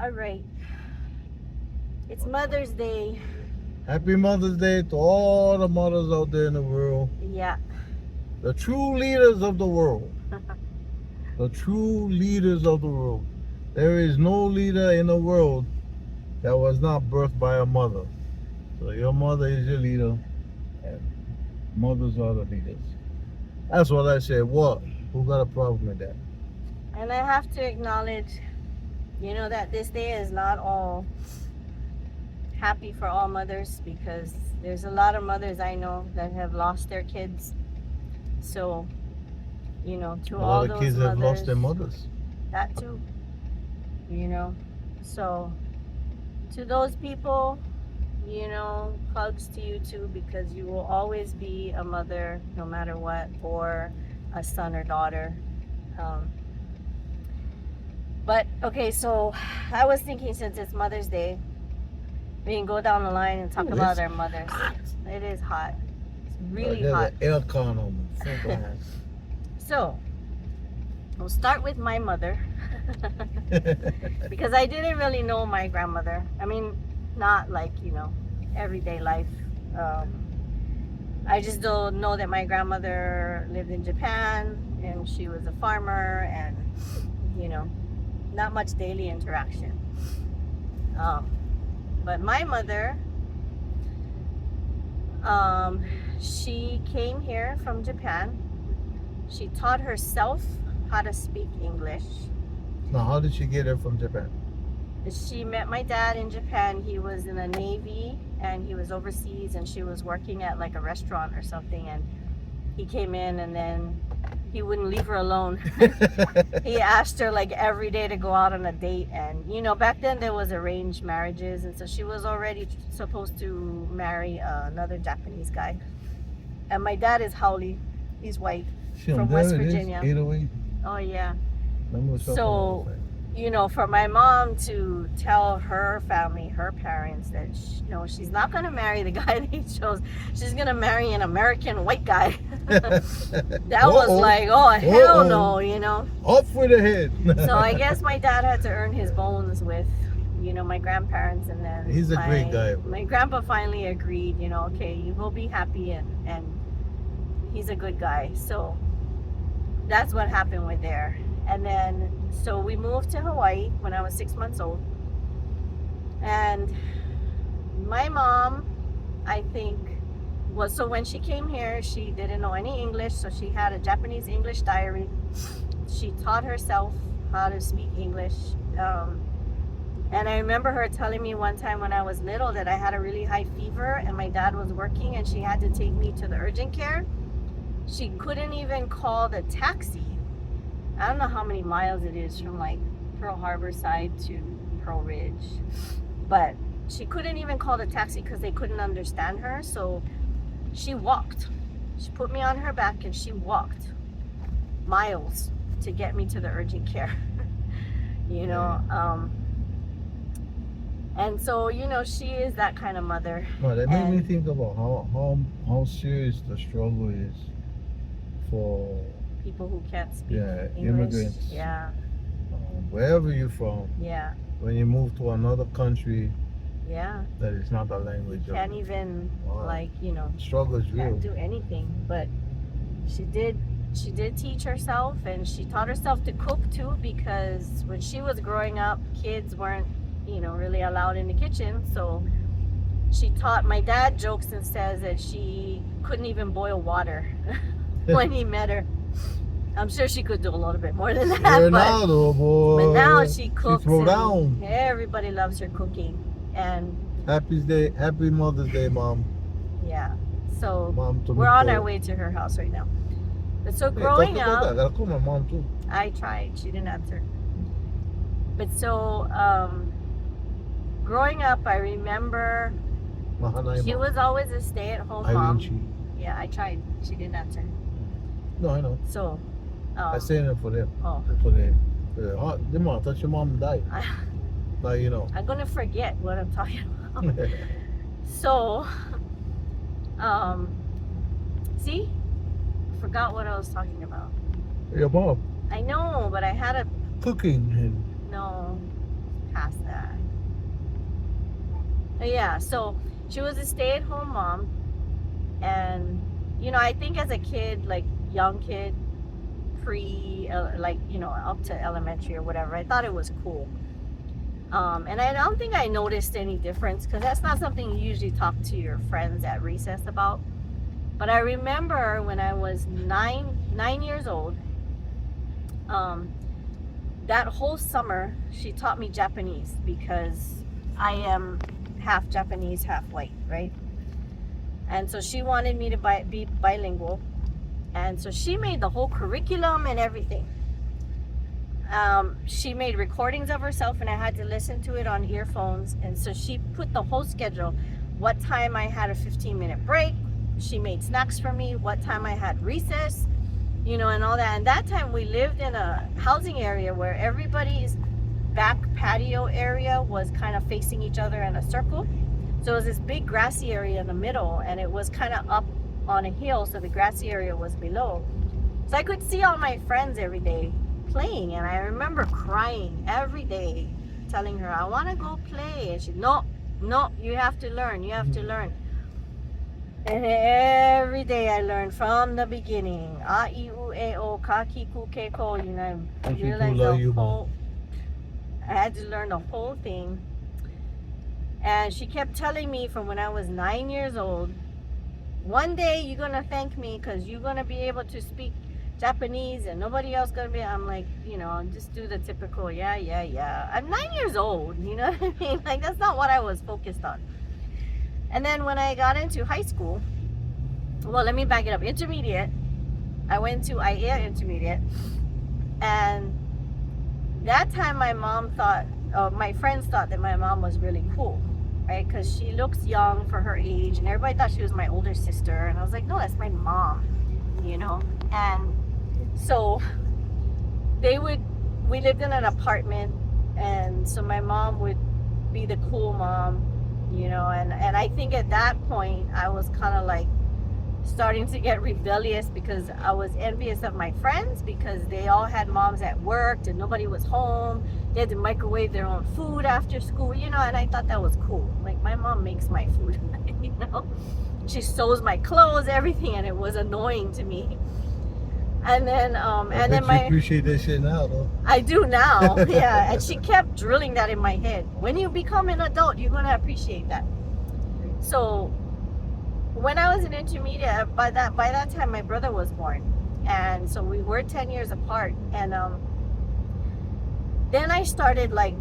All right. It's Mother's Day. Happy Mother's Day to all the mothers out there in the world. Yeah. The true leaders of the world. The true leaders of the world. There is no leader in the world that was not birthed by a mother. So your mother is your leader, and mothers are the leaders. That's what I said. What? Who got a problem with that? And I have to acknowledge, that this day is not all happy for all mothers because there's a lot of mothers I know that have lost their kids. So, to A all lot of those kids have lost their mothers, mothers. that too, you know. So, to those people, hugs to you too because you will always be a mother no matter what, or a son or daughter. Um, but okay, so I was thinking since it's Mother's Day, we can go down the line and talk Ooh, about it's our mothers. It is hot. It's really There's hot. an air con on me. So go ahead. So, we'll start with my mother because I didn't really know my grandmother. I mean, not like, everyday life. I just don't know that my grandmother lived in Japan and she was a farmer and, not much daily interaction. But my mother, she came here from Japan. She taught herself how to speak English. Now, how did she get here from Japan? She met my dad in Japan. He was in the Navy and he was overseas, and she was working at like a restaurant or something, and he came in and then he wouldn't leave her alone. He asked her like every day to go out on a date, and back then there was arranged marriages, and so she was already supposed to marry another Japanese guy. And my dad is Howley. He's white from West Virginia. 808. Oh yeah. Remember So, for my mom to tell her family, her parents, that she's not going to marry the guy that he chose. She's going to marry an American white guy. That was like, oh, hell no, Off with the head. So I guess my dad had to earn his bones with, my grandparents, and then He's a great guy. My grandpa finally agreed, okay, you will be happy, and he's a good guy. So that's what happened with there. And then, so we moved to Hawaii when I was 6 months old. And my mom, I think, so when she came here, she didn't know any English, so she had a Japanese English diary. She taught herself how to speak English. And I remember her telling me one time when I was little that I had a really high fever and my dad was working and she had to take me to the urgent care. She couldn't even call the taxi. I don't know how many miles it is from like Pearl Harbor side to Pearl Ridge, but she couldn't even call the taxi because they couldn't understand her. So she walked. She put me on her back and she walked miles to get me to the urgent care. And so she is that kind of mother. Well, that made me think about how serious the struggle is for people who can't speak English. Immigrants. Yeah. Wherever you're from. Yeah. When you move to another country. Yeah. That is not the language. You can't even struggle is real. Can't do anything. But she did teach herself, and she taught herself to cook too, because when she was growing up, kids weren't really allowed in the kitchen. So she taught. My dad jokes and says that she couldn't even boil water when he met her. I'm sure she could do a little bit more than that. Yeah, now, though, boy. But now she cooks. She throw down. Everybody loves her cooking. And Happy Mother's Day, Mom. Yeah. So Mom, we're on our way to her house right now. But so growing up, I gotta call my mom too. I tried. She didn't answer. But so growing up, I remember she was always a stay-at-home mom. Yeah, I tried. She didn't answer. No, I know. So I saying it for them. Oh. For the mom. I thought your mom died. I'm gonna forget what I'm talking about. So, see, I forgot what I was talking about. Your mom. I know, but I had a cooking. No, past that. Yeah, so she was a stay-at-home mom, and I think as a kid, like young kid, like up to elementary or whatever, I thought it was cool. And I don't think I noticed any difference because that's not something you usually talk to your friends at recess about. But I remember when I was 9 years old, um, that whole summer she taught me Japanese because I am half Japanese, half white, right? And so she wanted me to be bilingual, and so she made the whole curriculum and everything. She made recordings of herself, and I had to listen to it on earphones. And so she put the whole schedule, what time I had a 15-minute break. She made snacks for me, what time I had recess, and all that. And that time we lived in a housing area where everybody's back patio area was kind of facing each other in a circle. So it was this big grassy area in the middle, and it was kind of up on a hill, so the grassy area was below. So I could see all my friends every day playing, and I remember crying every day, telling her, I want to go play. And she, no, you have to learn, you have to learn. And every day I learned from the beginning. A, I, U, E, O, Ka, Ki, Ku, Ke, Ko. I realized the whole, I had to learn the whole thing. And she kept telling me from when I was 9 years old, one day you're going to thank me because you're going to be able to speak Japanese and nobody else going to be. I'm like, just do the typical, yeah. I'm 9 years old, you know what I mean? Like, that's not what I was focused on. And then when I got into high school, well, let me back it up. Intermediate, I went to IAEA Intermediate, and that time my friends thought that my mom was really cool, right? Because she looks young for her age, and everybody thought she was my older sister. And I was like, no, that's my mom, And so we lived in an apartment, and so my mom would be the cool mom, and I think at that point I was kind of like starting to get rebellious because I was envious of my friends because they all had moms that worked and nobody was home. They had to microwave their own food after school, and I thought that was cool. Like, my mom makes my food, she sews my clothes, everything, and it was annoying to me. And then I bet you appreciate that shit now, though. I do now. Yeah. And she kept drilling that in my head. When you become an adult, you're gonna appreciate that. So when I was in intermediate, by that time my brother was born, and so we were 10 years apart. And then I started like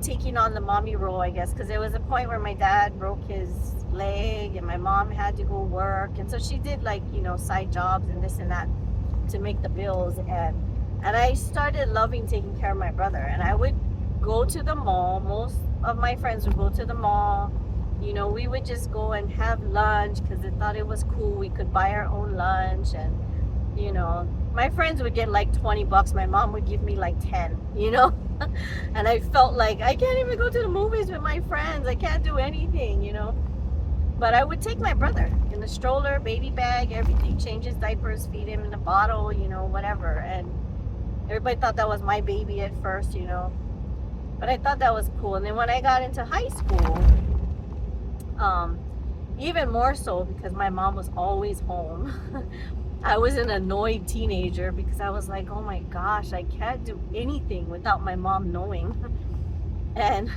taking on the mommy role, I guess, because there was a point where my dad broke his leg and my mom had to go work, and so she did like side jobs and this and that to make the bills. And I started loving taking care of my brother, and I would go to the mall. Most of my friends would go to the mall. We would just go and have lunch because they thought it was cool. We could buy our own lunch, and my friends would get like $20. My mom would give me like 10, and I felt like I can't even go to the movies with my friends. I can't do anything, But I would take my brother in the stroller, baby bag, everything, change his diapers, feed him in a bottle, whatever. And everybody thought that was my baby at first, But I thought that was cool. And then when I got into high school, even more so because my mom was always home. I was an annoyed teenager because I was like, oh my gosh, I can't do anything without my mom knowing. And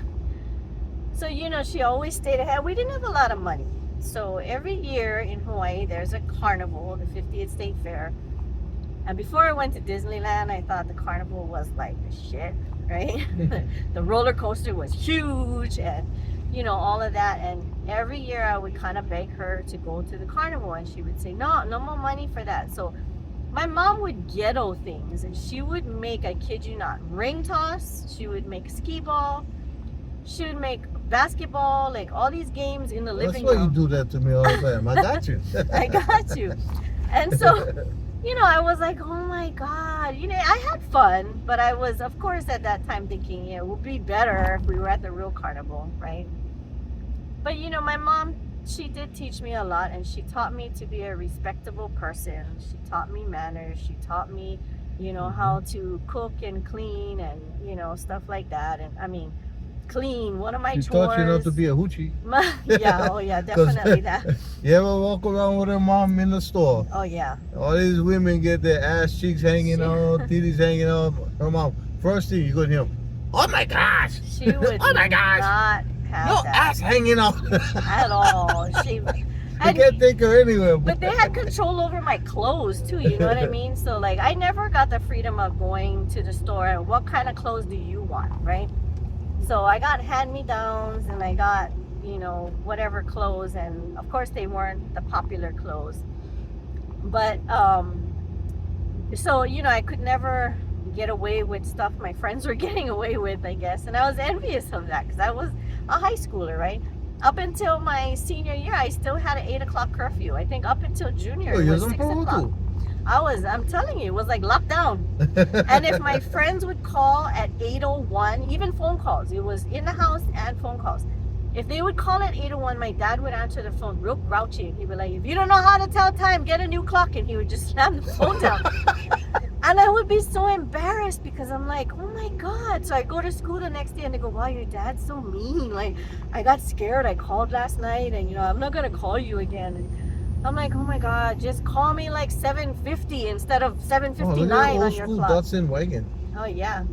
so, she always stayed ahead. We didn't have a lot of money. So every year in Hawaii, there's a carnival, the 50th State Fair. And before I went to Disneyland, I thought the carnival was like the shit, right? The roller coaster was huge, and, all of that. And every year I would kind of beg her to go to the carnival, and she would say, no more money for that. So my mom would ghetto things, and she would make, I kid you not, ring toss. She would make skee ball. She would make basketball, like all these games in the living room. That's why you do that to me all the time. I got you. I got you. And so, I was like, oh my God. I had fun, but I was, of course, at that time thinking, it would be better if we were at the real carnival, right? But, my mom, she did teach me a lot, and she taught me to be a respectable person. She taught me manners. She taught me, how to cook and clean and, stuff like that. And I mean, clean. One of my She chores. taught you not to be a hoochie. Yeah, oh yeah, definitely that. You ever walk around with her mom in the store? Oh yeah. All these women get their ass cheeks hanging out, titties hanging out. Her mom, first thing you go to him, oh my gosh! She would oh my gosh! not have No that ass hanging out. at all. She I can't take her anywhere. But they had control over my clothes too, you know what I mean? So like I never got the freedom of going to the store and what kind of clothes do you want, right? So I got hand-me-downs and I got, you know, whatever clothes, and of course they weren't the popular clothes. But so, you know, I could never get away with stuff my friends were getting away with, I guess. And I was envious of that because I was a high schooler, right? Up until my senior year, I still had an 8 o'clock curfew. I think up until junior, it was 6 o'clock. I'm telling you, it was like lockdown. And if my friends would call at 8:01, even phone calls, it was in the house and phone calls. If they would call at 8:01, my dad would answer the phone real grouchy. He'd be like, if you don't know how to tell time, get a new clock. And he would just slam the phone down. And I would be so embarrassed because I'm like, oh my God. So I go to school the next day and they go, wow, your dad's so mean. Like, I got scared. I called last night and, you know, I'm not going to call you again. And I'm like, oh my God, just call me like 7:50 instead of 7:59 on your clock. Datsun wagon. Oh, yeah.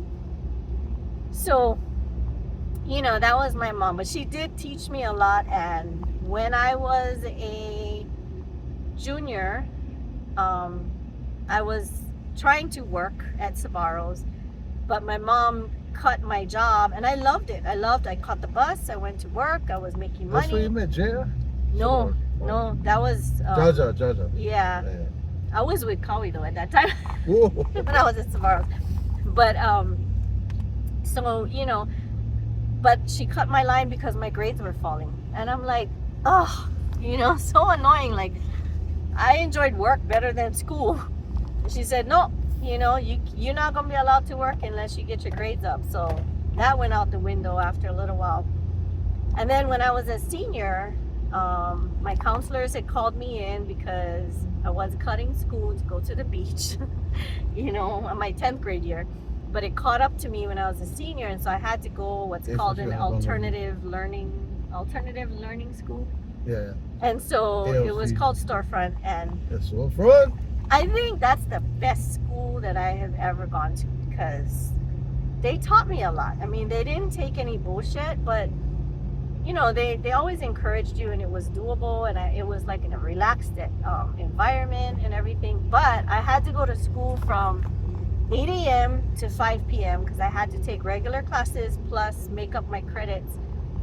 So, you know, that was my mom. But she did teach me a lot. And when I was a junior, I was trying to work at Sbarro's, but my mom cut my job and I loved it. I caught the bus, I went to work, I was making money. That's where you met Jaya? No, that was Jaja. Yeah. I was with Kawi though at that time. Whoa. When I was at Sbarro's. But so, you know, but she cut my line because my grades were falling. And I'm like, oh, you know, so annoying. Like, I enjoyed work better than school. She said, no, you know, you're not going to be allowed to work unless you get your grades up. So that went out the window after a little while. And then when I was a senior, my counselors had called me in because I was cutting school to go to the beach, you know, on my 10th grade year. But it caught up to me when I was a senior. And so I had to go what's called an alternative learning school. Yeah. And so it was called Storefront. And Storefront? I think that's the best school that I have ever gone to because they taught me a lot. I mean, they didn't take any bullshit, but you know, they always encouraged you and it was doable and it was like in a relaxed environment and everything. But I had to go to school from 8 a.m. to 5 p.m. because I had to take regular classes plus make up my credits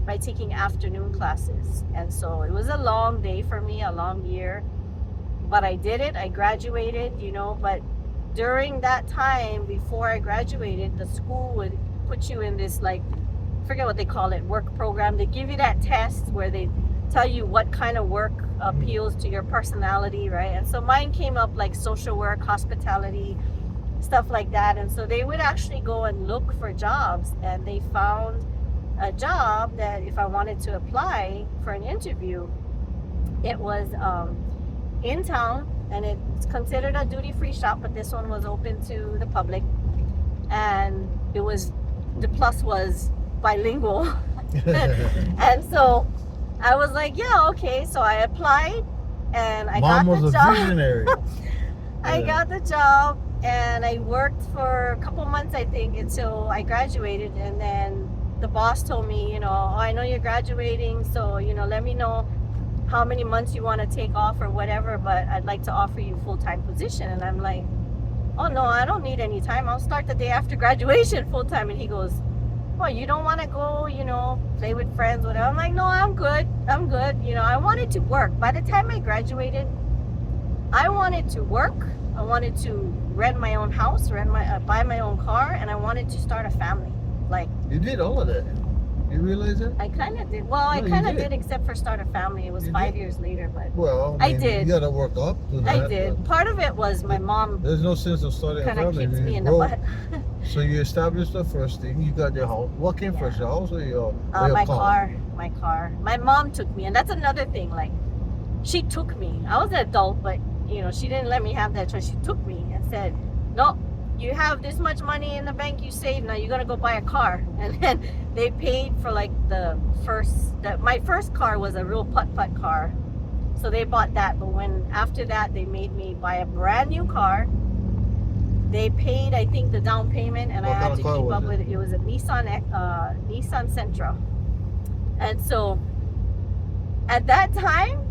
by taking afternoon classes. And so it was a long day for me, a long year. But I did it. I graduated, you know, but during that time before I graduated, the school would put you in this, like, forget what they call it, work program. They give you that test where they tell you what kind of work appeals to your personality, right? And so mine came up like social work, hospitality, stuff like that. And so they would actually go and look for jobs, and they found a job that if I wanted to apply for an interview, it was in town, and it's considered a duty-free shop, but this one was open to the public, and it was, the plus was bilingual. And so I was like, yeah, okay. So I applied and I got the job. Visionary. I got the job and I worked for a couple months, I think, until I graduated. And then the boss told me, you know, oh, I know you're graduating, so, you know, let me know how many months you want to take off or whatever, but I'd like to offer you a full-time position. And I'm like, oh no, I don't need any time. I'll start the day after graduation full-time. And he goes, well, you don't want to go, you know, play with friends, whatever. I'm like, no, I'm good. You know, I wanted to work. By the time I graduated, I wanted to work. I wanted to rent my own house, buy my own car, and I wanted to start a family. Like, you did all of that. You realize that? I kind of did. Well, I kind of did, except for start a family. It was 5 years later, but well, I did. You got to work up to that. I did. Part of it was my mom. There's no sense of starting a Kind of family. kicks me in the butt. So you established the first thing. You got your house. What came first, your house or your my car? My car. My mom took me, and that's another thing. Like, she took me. I was an adult, but you know, she didn't let me have that choice. She took me and said, "No, you have this much money in the bank you saved. Now you're gonna go buy a car." And then they paid for like my first car was a real putt-putt car. So they bought that, but after that they made me buy a brand new car. They paid, I think, the down payment, and What I had kind to of car keep was up it? with it. It was a Nissan Sentra. And so at that time,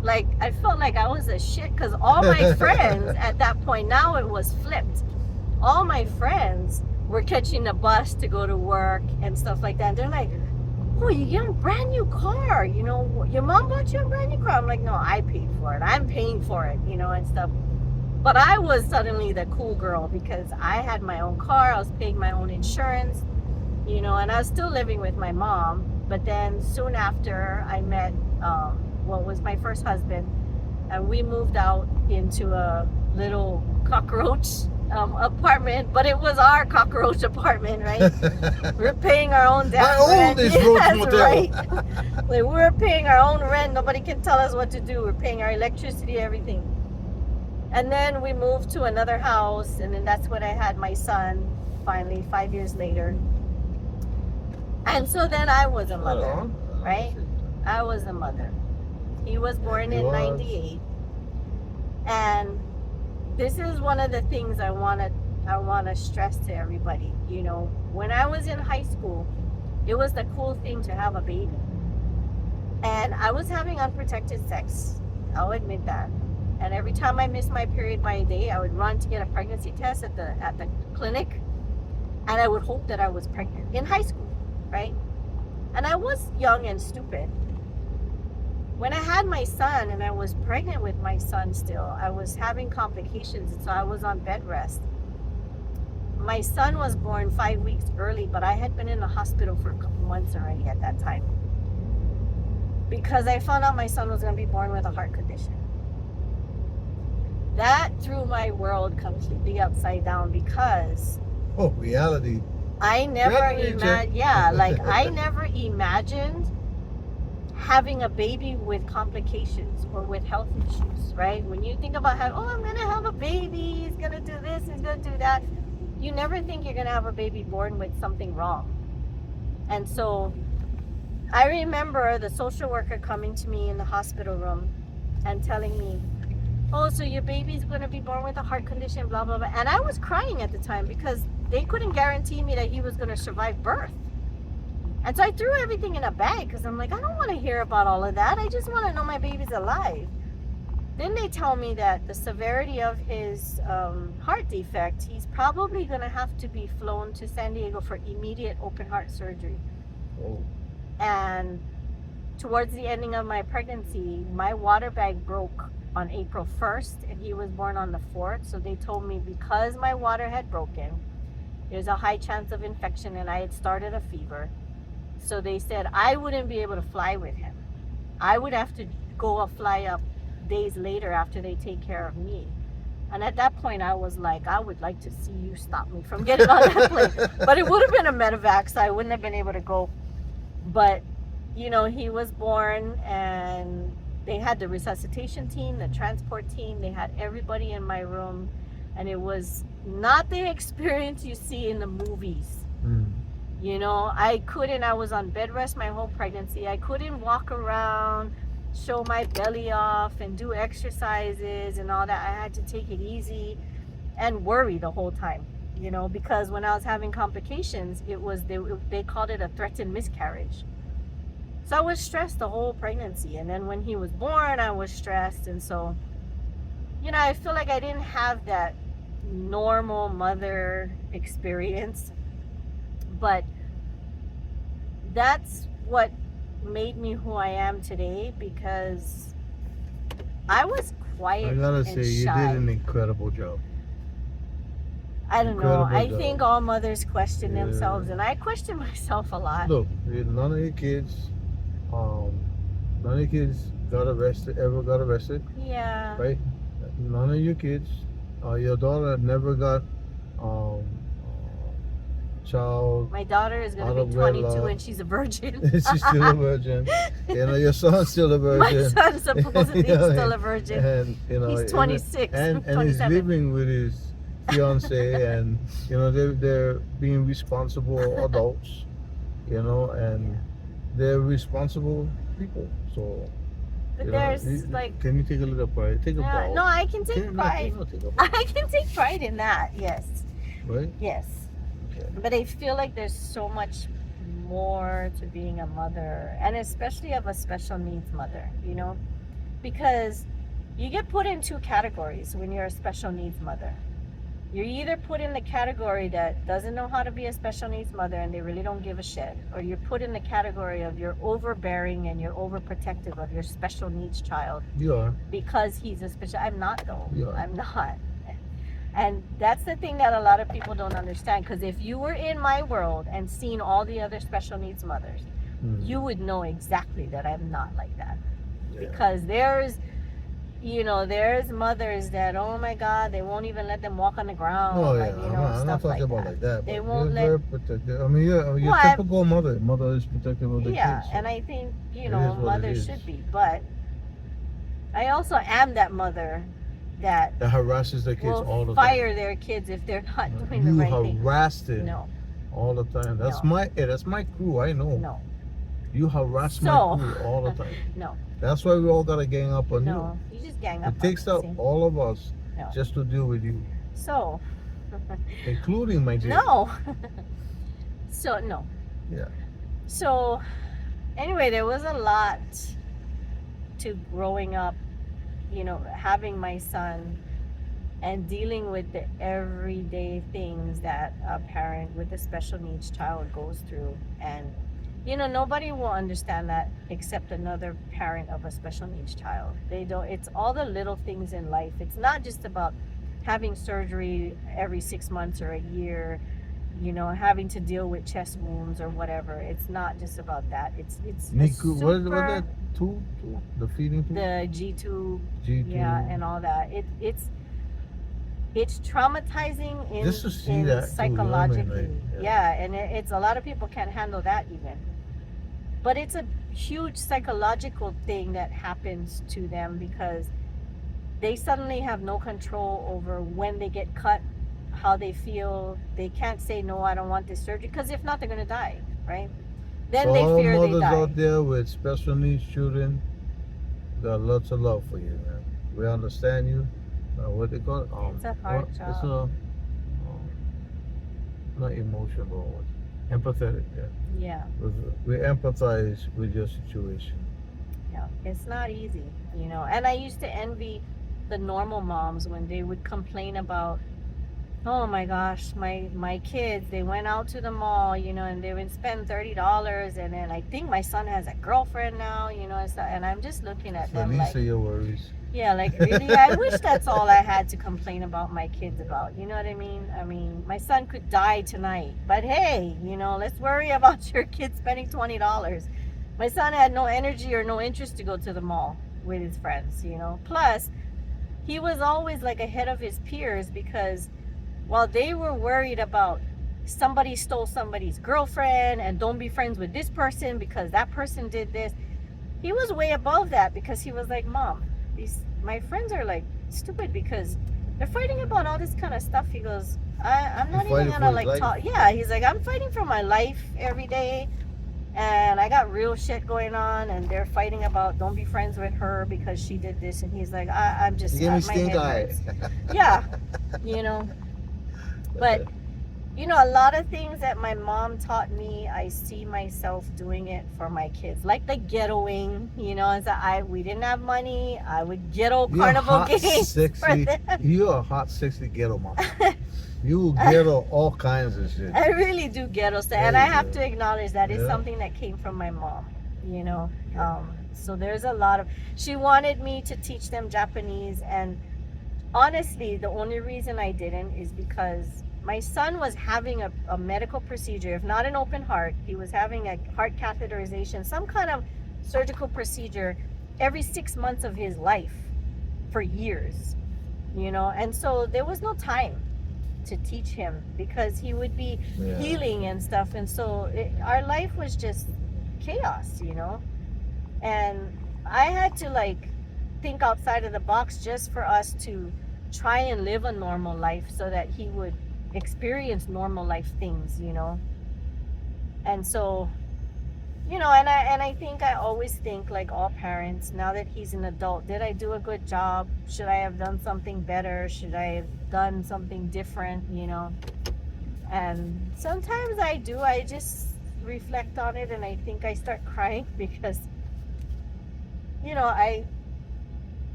like, I felt like I was a shit because all my friends at that point, now it was flipped. All my friends were catching the bus to go to work and stuff like that. And they're like, oh, you get a brand new car, you know, your mom bought you a brand new car. I'm like, no, I paid for it. I'm paying for it, you know, and stuff. But I was suddenly the cool girl because I had my own car. I was paying my own insurance, you know, and I was still living with my mom. But then soon after, I met what was my first husband, and we moved out into a little cockroach apartment. But it was our cockroach apartment, right? We're paying our own damn I own rent. this roach That's motel. right. Like, we're paying our own rent. Nobody can tell us what to do. We're paying our electricity, everything. And then we moved to another house, and then that's when I had my son, finally, 5 years later. And so then I was a mother, right? I was a mother. He was born in 98. And this is one of the things I want to stress to everybody. You know, when I was in high school, it was the cool thing to have a baby. And I was having unprotected sex. I'll admit that. And every time I missed my period by a day, I would run to get a pregnancy test at the clinic, and I would hope that I was pregnant in high school, right? And I was young and stupid. When I had my son and I was pregnant with my son still, I was having complications, and so I was on bed rest. My son was born 5 weeks early, but I had been in the hospital for a couple months already at that time because I found out my son was going to be born with a heart condition. That threw my world completely upside down because reality. I never imagined, I never imagined having a baby with complications or with health issues, right? When you think about how, I'm going to have a baby, he's going to do this, he's going to do that, you never think you're going to have a baby born with something wrong. And so I remember the social worker coming to me in the hospital room and telling me, oh, so your baby's going to be born with a heart condition, blah, blah, blah. And I was crying at the time because they couldn't guarantee me that he was going to survive birth. And so I threw everything in a bag because I'm like, I don't want to hear about all of that. I just want to know my baby's alive. Then they tell me that the severity of his heart defect, he's probably going to have to be flown to San Diego for immediate open heart surgery. Oh. And towards the ending of my pregnancy, my water bag broke on April 1st, and he was born on the 4th. So they told me because my water had broken, there's a high chance of infection, and I had started a fever. So they said I wouldn't be able to fly with him. I would have to fly up days later after they take care of me. And at that point, I was like, I would like to see you stop me from getting on that plane. But it would have been a medevac, so I wouldn't have been able to go. But, you know, he was born, and they had the resuscitation team, the transport team. They had everybody in my room. And it was not the experience you see in the movies. You know, I was on bed rest my whole pregnancy. I couldn't walk around, show my belly off, and do exercises and all that. I had to take it easy and worry the whole time, you know, because when I was having complications, they called it a threatened miscarriage. So I was stressed the whole pregnancy. And then when he was born, I was stressed. And so, you know, I feel like I didn't have that normal mother experience. But that's what made me who I am today, because I was quiet. I gotta say, you shy. did an incredible job. I don't know. I think all mothers question themselves, and I question myself a lot. Look, none of your kids ever got arrested. Yeah. Right? None of your kids. Your daughter never got child. My daughter is going to be 22 and she's a virgin. She's still a virgin. You know, your son's still a virgin. My son's supposedly still a virgin. And you know, he's 26 and 27. he's living with his fiance, and you know they're being responsible adults. you know, and they're responsible people. So, But you know, there's like, can you take a little pride? Take a bow. no, I can take Can, pride. no, take a bow, I can take pride in that. Yes, right? yes. Okay. But I feel like there's so much more to being a mother, and especially of a special needs mother, you know, because you get put in two categories when you're a special needs mother. You're either put in the category that doesn't know how to be a special needs mother and they really don't give a shit, or you're put in the category of you're overbearing and you're overprotective of your special needs child You are. because he's a special. I'm not though. You are. I'm not. And that's the thing that a lot of people don't understand. Because if you were in my world and seen all the other special needs mothers, you would know exactly that I'm not like that. Yeah. Because there's, you know, there's mothers that, oh my God, they won't even let them walk on the ground. No, yeah, like, you know, I'm not stuff talking like about that. like that. They But won't you're let. very protective. I mean, you're Well, I- typical mother. Mother is protective of the Yeah, kids. So and I think, you it know, is what it mothers is. should be. But I also am that mother that That harasses the kids will all the fire time. their kids if they're not doing the You right thing. harass them No, all the time. That's No. that's my crew. I know. no, You harass So- my crew all the time. no, That's why we all gotta gang up on no. You just gang you. up. It takes on out me, see? all of us No. just to deal with you, So, including my dear. no. So, no. Yeah. So, anyway, there was a lot to growing up, you know, having my son and dealing with the everyday things that a parent with a special needs child goes through. And, you know, nobody will understand that except another parent of a special needs child. They don't, it's all the little things in life. It's not just about having surgery every 6 months or a year, you know, having to deal with chest wounds or whatever. It's not just about that. It's Niku, what is super, that? Two? The feeding tube? the G2, G2. yeah, and all that. It's traumatizing in, Just to see in that too, psychologically. you know what I mean? Like, yeah, and it's a lot of people can't handle that even. But it's a huge psychological thing that happens to them because they suddenly have no control over when they get cut, how they feel. They can't say, no, I don't want this surgery, because if not, they're going to die, right? Then so they all fear they mothers die. out there with special needs children, got lots of love for you, man. We understand you. What they call it? It's a hard It's job. not emotional, empathetic. Yeah. Yeah, We empathize with your situation. yeah. It's not easy, you know. And I used to envy the normal moms when they would complain about, oh my gosh, my kids, they went out to the mall, you know, and they would spend $30, and then I think my son has a girlfriend now, you know, and I'm just looking at them like, Release your worries. yeah, like really, I wish that's all I had to complain about my kids about. You know what I mean? I mean, my son could die tonight, but hey, you know, let's worry about your kid spending $20. My son had no energy or no interest to go to the mall with his friends, you know. Plus, he was always like ahead of his peers because while they were worried about somebody stole somebody's girlfriend and don't be friends with this person because that person did this, he was way above that because he was like, Mom, my friends are like stupid because they're fighting about all this kind of stuff. He goes, I'm not even gonna like talk. Yeah, he's like, I'm fighting for my life every day, and I got real shit going on, and they're fighting about don't be friends with her because she did this, and he's like, I'm just, You give me my stink head eye. hurts. Yeah, you know. But you know, a lot of things that my mom taught me, I see myself doing it for my kids. Like the ghettoing, you know, as we didn't have money, I would ghetto You're carnival hot, games. sexy. You're a hot, sexy ghetto mom. You will ghetto all kinds of shit. I really do ghetto stuff, and There I you have go. to acknowledge that is Yeah. something that came from my mom, you know. Yeah. So there's a lot of, she wanted me to teach them Japanese, and honestly, the only reason I didn't is because my son was having a medical procedure, if not an open heart, he was having a heart catheterization, some kind of surgical procedure every 6 months of his life for years, you know. And so there was no time to teach him because he would be Yeah. healing and stuff. And so our life was just chaos, you know. And I had to like think outside of the box just for us to try and live a normal life so that he would experience normal life things, you know. And so, and I think I always think, like all parents, now that he's an adult, did I do a good job? Should I have done something better? Should I have done something different? And sometimes I do. I just reflect on it, and I think I start crying because I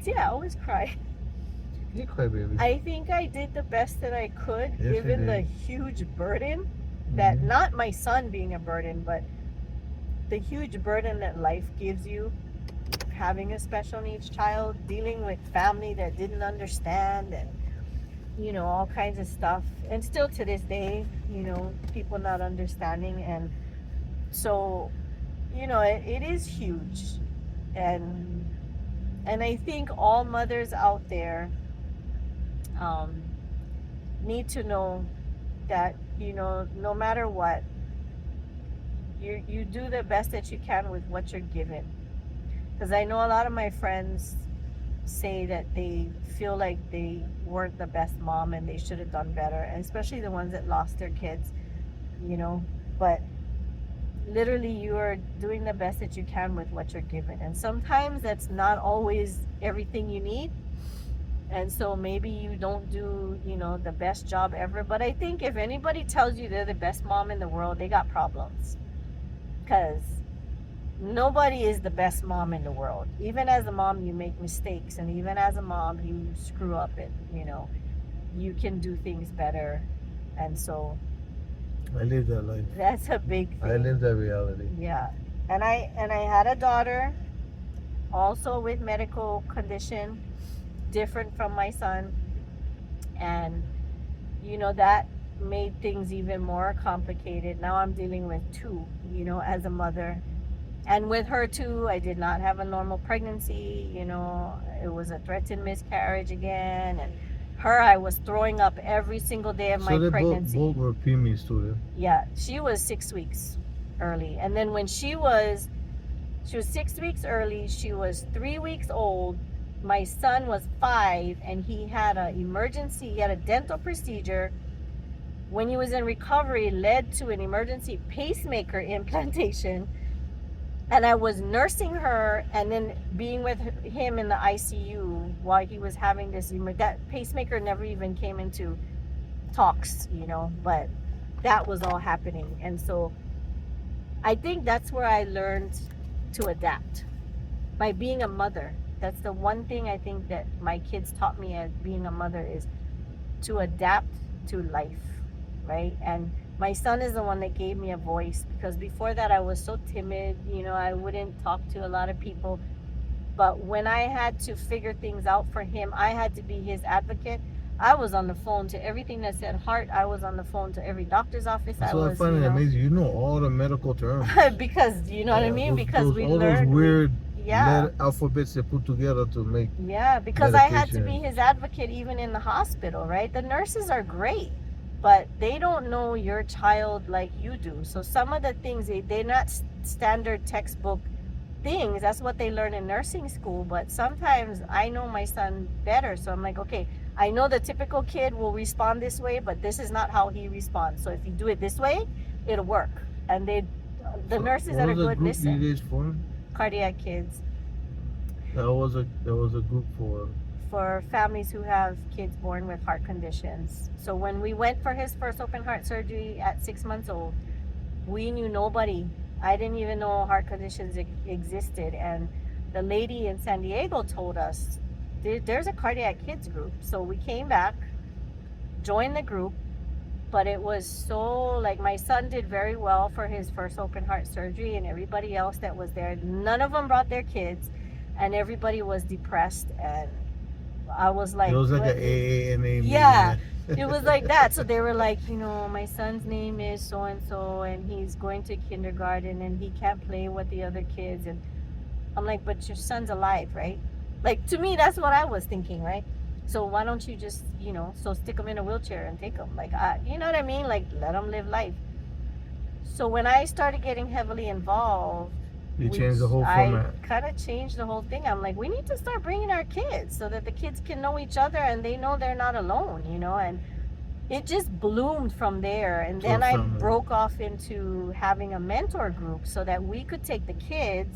yeah, I always cry. You cry, baby. I think I did the best that I could, Yes, you given the did. huge burden that, Mhm. not my son being a burden, but the huge burden that life gives you, having a special needs child, dealing with family that didn't understand, and all kinds of stuff. And still to this day, people not understanding. And so, it is huge. And I think all mothers out there um, need to know that, no matter what, you do the best that you can with what you're given. Because I know a lot of my friends say that they feel like they weren't the best mom and they should have done better, and especially the ones that lost their kids, but literally you are doing the best that you can with what you're given, and sometimes that's not always everything you need. And so maybe you don't do the best job ever, but I think if anybody tells you they're the best mom in the world, they got problems. Because nobody is the best mom in the world. Even as a mom, you make mistakes, and even as a mom, you screw up, and you can do things better. And so I live that life. that's a big thing. I live that reality. Yeah. And I had a daughter also with medical condition different from my son, and that made things even more complicated. Now I'm dealing with two, as a mother. And with her too, I did not have a normal pregnancy. It was a threatened miscarriage again. And her, I was throwing up every single day of my So they pregnancy. both were preemies too. Yeah, she was 6 weeks early. And then when she was 6 weeks early, she was 3 weeks old. My son was 5, and he had a dental procedure. When he was in recovery, led to an emergency pacemaker implantation. And I was nursing her and then being with him in the ICU while he was having this. That pacemaker never even came into talks, but that was all happening. And so I think that's where I learned to adapt by being a mother. That's the one thing I think that my kids taught me as being a mother, is to adapt to life, right? And my son is the one that gave me a voice, because before that I was so timid, I wouldn't talk to a lot of people. But when I had to figure things out for him, I had to be his advocate. I was on the phone to everything that said heart. I was on the phone to every doctor's office. That's what I find it amazing. You know all the medical terms. Because you know what I mean? Because we all learned those weird yeah. alphabets they put together to make. Yeah, because I had to be his advocate even in the hospital, right? The nurses are great, but they don't know your child like you do. So some of the things, they're not standard textbook things. That's what they learn in nursing school. But sometimes I know my son better. So I'm like, okay, I know the typical kid will respond this way, but this is not how he responds. So if you do it this way, it'll work. And the nurses that are good listen. You guys formed? Cardiac kids. There was a group for families who have kids born with heart conditions. So when we went for his first open heart surgery at 6 months old, we knew nobody. I didn't even know heart conditions existed. And the lady in San Diego told us, there's a cardiac kids group. So we came back, joined the group, but it was so, like, my son did very well for his first open heart surgery, and everybody else that was there, none of them brought their kids, and everybody was depressed. And I was like, it was like an AANA. Yeah, it was like that. So they were like, my son's name is so and so, and he's going to kindergarten, and he can't play with the other kids. And I'm like, but your son's alive, right? Like, to me, that's what I was thinking, right? So why don't you just, so stick him in a wheelchair and take him? Like, you know what I mean? Like, let him live life. So when I started getting heavily involved, you changed the whole format. I kind of changed the whole thing. I'm like, we need to start bringing our kids so that the kids can know each other and they know they're not alone, And it just bloomed from there. And To then a I family. broke off into having a mentor group so that we could take the kids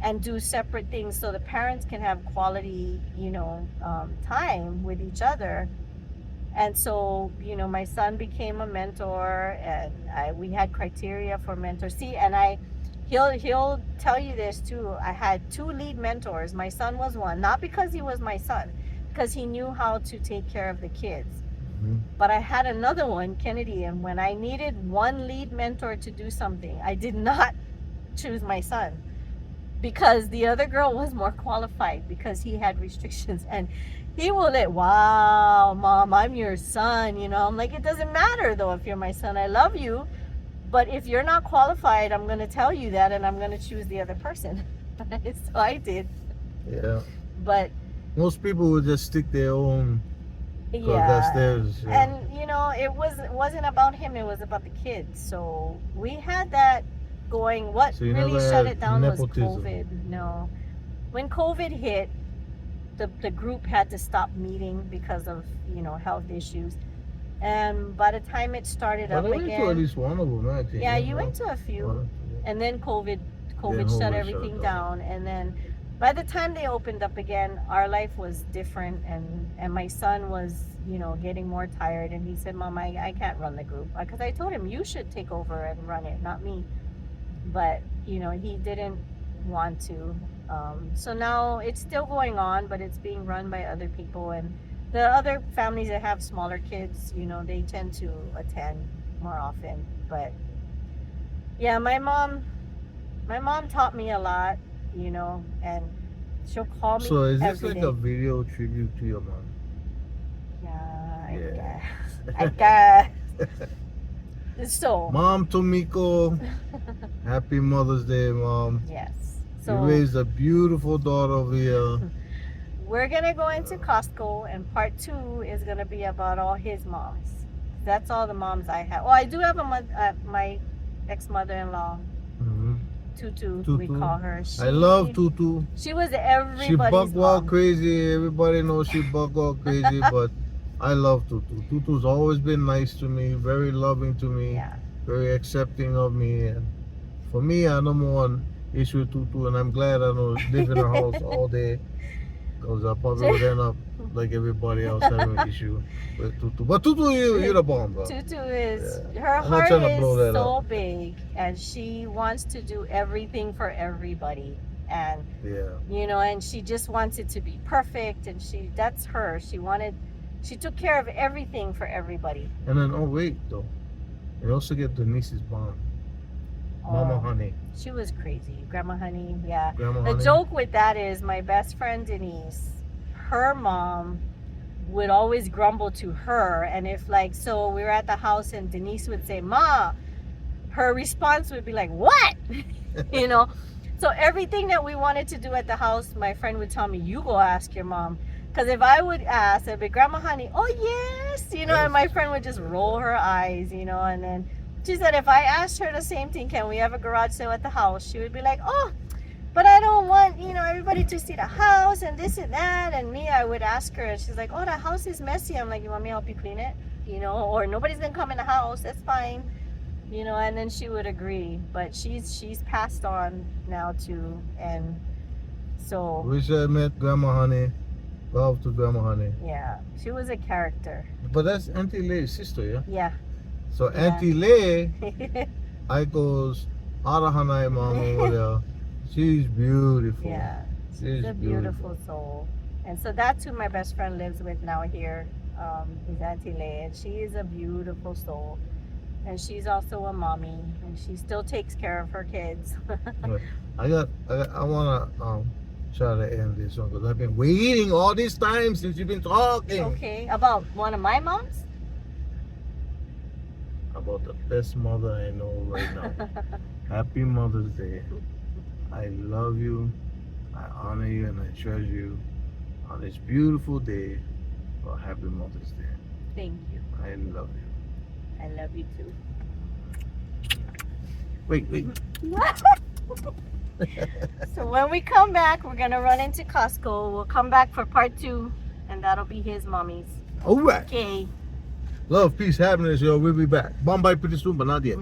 and do separate things so the parents can have quality, time with each other. And so, my son became a mentor, and we had criteria for mentors. See, and he'll tell you this too. I had two lead mentors. My son was one, not because he was my son, because he knew how to take care of the kids. Mhm. But I had another one, Kennedy, and when I needed one lead mentor to do something, I did not choose my son because the other girl was more qualified because he had restrictions, and he will let, wow, mom, I'm your son. I'm like, it doesn't matter though if you're my son. I love you, but if you're not qualified, I'm going to tell you that, and I'm going to choose the other person. So I did. Yeah. But Most people would just stick their own, because that's yeah, theirs. Yeah. and it wasn't about him, it was about the kids. So we had that going. What So you really never shut had it down was nepotism. COVID. No, when COVID hit, the group had to stop meeting because of health issues, and by the time it started But up I went to at again, least one of them, I think. yeah, you went to a few. One. And then COVID Then shut COVID everything shut down. And then by the time they opened up again, our life was different, and my son was getting more tired, and he said, Mom, I can't run the group, because I told him you should take over and run it, not me. But he didn't want to. So now it's still going on, but it's being run by other people, and the other families that have smaller kids, they tend to attend more often. But yeah, my mom taught me a lot, and she'll call me So is this every like day. a video tribute to your mom? Yeah, I Yeah. guess. I guess. So, Mom Tomiko, happy Mother's Day, Mom. yes. You So raised a beautiful daughter over here. we're gonna go into Costco, and part 2 is gonna be about all his moms. That's all the moms I have. Oh, I do have my ex-mother-in-law, Mhm. Tutu, we call her. I love Tutu. She was She everybody's buck wild mom. crazy. Everybody knows she buck wild crazy, but I love Tutu. Tutu's always been nice to me, very loving to me, Yeah. very accepting of me. And for me, I number one issue with Tutu, and I'm glad I don't live in her house all day, because I probably would end up like everybody else having an issue with Tutu. But Tutu, you're the bomb, bro. Tutu is, Yeah. her I'm not heart trying to is blow that so up. big, and she wants to do everything for everybody. And Yeah. and she just wants it to be perfect, and that's her. She took care of everything for everybody. And then, oh wait, though, you also get Denise's mom, Mama Oh, Honey, she was crazy. Grandma Honey, yeah. Grandma The Honey. joke with that is my best friend Denise, her mom would always grumble to her, and if so we were at the house and Denise would say, Ma, her response would be like, what? you know so everything that we wanted to do at the house, my friend would tell me, you go ask your mom. Because if I would ask, I'd be, Grandma Honey, oh yes, and my friend would just roll her eyes, and then she said if I asked her the same thing, can we have a garage sale at the house, she would be like, oh, but I don't want everybody to see the house and this and that. And me, I would ask her, and she's like, oh, the house is messy. I'm like, you want me to help you clean it? Or nobody's gonna come in the house, that's fine. And then she would agree. But she's passed on now too, and so Wish I met Grandma Honey. Love to Grandma Honey. yeah, she was a character. But that's Auntie Lay's sister, yeah? Yeah. So Yeah. Auntie Lay, Aiko's Arahanai mom over there, she's beautiful. Yeah, She's a beautiful soul. And so that's who my best friend lives with now here, is Auntie Lay, and she is a beautiful soul. And she's also a mommy, and she still takes care of her kids. I wanna try to end this one because I've been waiting all this time since you've been talking Okay, about one of my moms? about the best mother I know right now. Happy Mother's Day. I love you. I honor you and I treasure you on this beautiful day for Happy Mother's Day. Thank you. I love you. I love you too. Wait. So when we come back, we're gonna run into Costco. We'll come back for part 2, and that'll be his mommy's. All right. Okay. Love, peace, happiness, yo. We'll be back. Bombay pretty soon, but not yet.